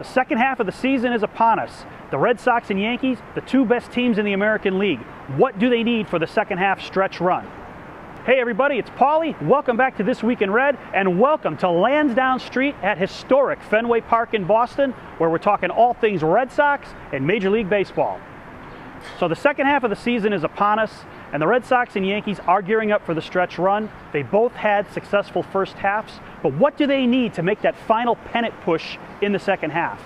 The second half of the season is upon us. The Red Sox and Yankees, the two best teams in the American League. What do they need for the second half stretch run? Hey everybody, it's Paulie. Welcome back to This Week in Red, and welcome to Lansdowne Street at historic Fenway Park in Boston, where we're talking all things Red Sox and Major League Baseball. So the second half of the season is upon us, and the Red Sox and Yankees are gearing up for the stretch run. They both had successful first halves, but what do they need to make that final pennant push in the second half?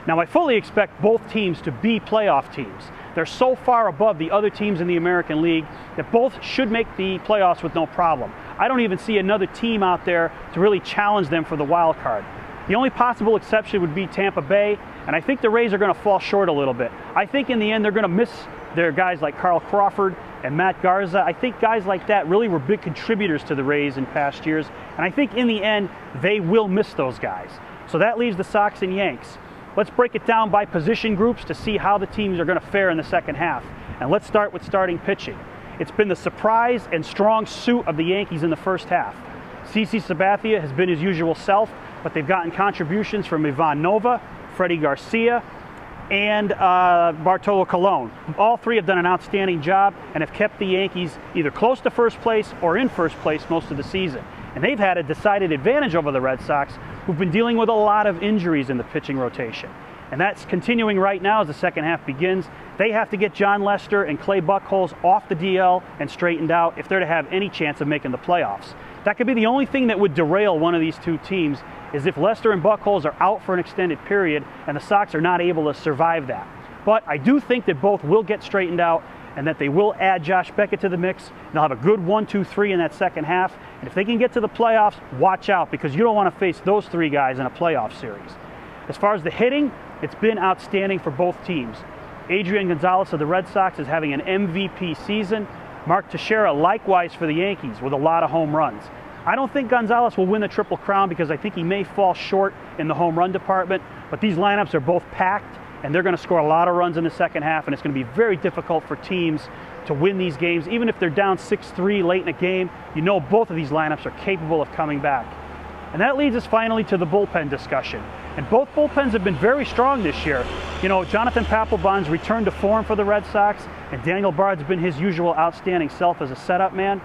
Now, I fully expect both teams to be playoff teams. They're so far above the other teams in the American League that both should make the playoffs with no problem. I don't even see another team out there to really challenge them for the wild card. The only possible exception would be Tampa Bay, and I think the Rays are going to fall short a little bit. I think in the end they're going to miss their guys like Carl Crawford and Matt Garza. I think guys like that really were big contributors to the Rays in past years, and I think in the end they will miss those guys. So that leaves the Sox and Yanks. Let's break it down by position groups to see how the teams are going to fare in the second half. And let's start with starting pitching. It's been the surprise and strong suit of the Yankees in the first half. CC Sabathia has been his usual self, but they've gotten contributions from Ivan Nova, Freddie Garcia, and Bartolo Colon. All three have done an outstanding job and have kept the Yankees either close to first place or in first place most of the season. And they've had a decided advantage over the Red Sox, who've been dealing with a lot of injuries in the pitching rotation. And that's continuing right now as the second half begins. They have to get John Lester and Clay Buchholz off the DL and straightened out if they're to have any chance of making the playoffs. That could be the only thing that would derail one of these two teams, is if Lester and Buchholz are out for an extended period and the Sox are not able to survive that. But I do think that both will get straightened out and that they will add Josh Beckett to the mix. They'll have a good 1-2-3 in that second half. And if they can get to the playoffs, watch out, because you don't want to face those three guys in a playoff series. As far as the hitting, it's been outstanding for both teams. Adrian Gonzalez of the Red Sox is having an MVP season. Mark Teixeira likewise for the Yankees with a lot of home runs. I don't think Gonzalez will win the Triple Crown because I think he may fall short in the home run department, but these lineups are both packed and they're going to score a lot of runs in the second half, and it's going to be very difficult for teams to win these games. Even if they're down 6-3 late in a game, you know both of these lineups are capable of coming back. And that leads us finally to the bullpen discussion. And both bullpens have been very strong this year. You know, Jonathan Papelbon's returned to form for the Red Sox, and Daniel Bard's been his usual outstanding self as a setup man.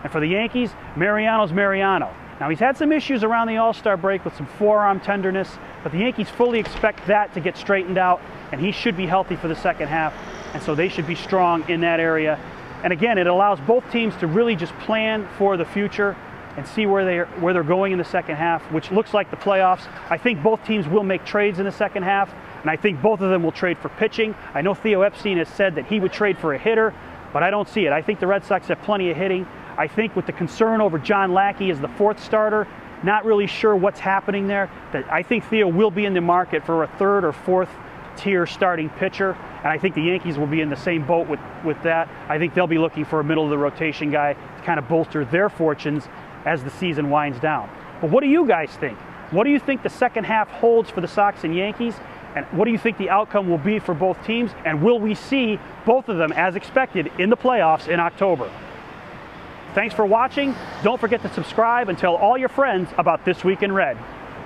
And for the Yankees, Mariano's Mariano. Now, he's had some issues around the All-Star break with some forearm tenderness, but the Yankees fully expect that to get straightened out, and he should be healthy for the second half, and so they should be strong in that area. And again, it allows both teams to really just plan for the future and see where they're going in the second half, which looks like the playoffs. I think both teams will make trades in the second half, and I think both of them will trade for pitching. I know Theo Epstein has said that he would trade for a hitter, but I don't see it. I think the Red Sox have plenty of hitting. I think with the concern over John Lackey as the fourth starter, not really sure what's happening there, that I think Theo will be in the market for a third or fourth tier starting pitcher, and I think the Yankees will be in the same boat with that. I think they'll be looking for a middle of the rotation guy to kind of bolster their fortunes as the season winds down. But what do you guys think? What do you think the second half holds for the Sox and Yankees? And what do you think the outcome will be for both teams? And will we see both of them, as expected, in the playoffs in October? Thanks for watching. Don't forget to subscribe and tell all your friends about This Week in Red.